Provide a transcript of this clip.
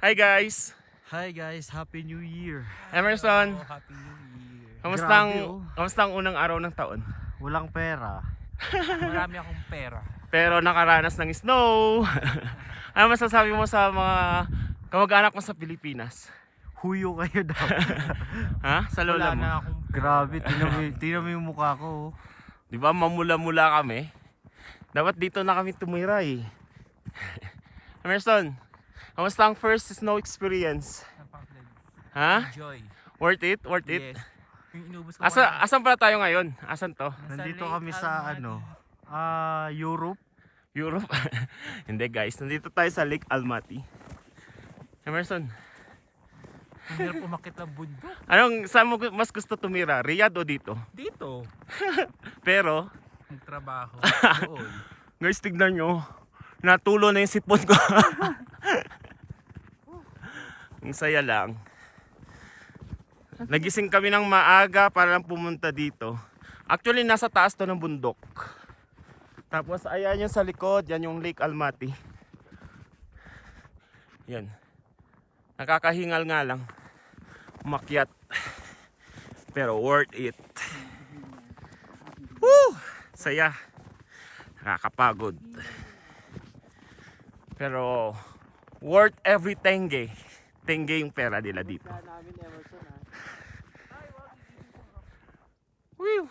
Hi guys! Hi guys, Happy New Year! Emerson, Oh, Happy New Year. kamusta ang unang araw ng taon? Walang pera. Marami akong pera. Pero nakaranas ng snow. Ano masasabi mo sa mga kamag-anak mo sa Pilipinas? Huyo kayo daw. Ha? Sa lola Wala mo? na akong pera. Grabe, tingnan mo yung mukha ko. Di ba mamula-mula kami? Dapat dito na kami tumira eh. Emerson, kamusta ang first snow experience? Napakagod. Ha? Enjoy. Worth it? Worth it? Yes. Yung inubos ko Asan pala tayo ngayon? Asan to? Nandito Lake kami sa Almaty. Europe. Europe? Hindi guys, nandito tayo sa Lake Almaty. Emerson, Ang hirap umakit ng bundok. saan mo mas gusto tumira? Riyadh o dito? Dito. Pero, Magtrabaho. Doon. guys, tignan nyo. Natulo na yung sipon ko. Ang saya lang. Nagising kami ng maaga para lang pumunta dito. Actually, nasa taas to ng bundok. Tapos, ayan yung sa likod. Yan yung Lake Almaty. Yan. Nakakahingal nga lang. Umakyat. Pero worth it. Woo! Saya. Nakakapagod. Pero worth every tenge. Tenge yung pera nila dito. Woo!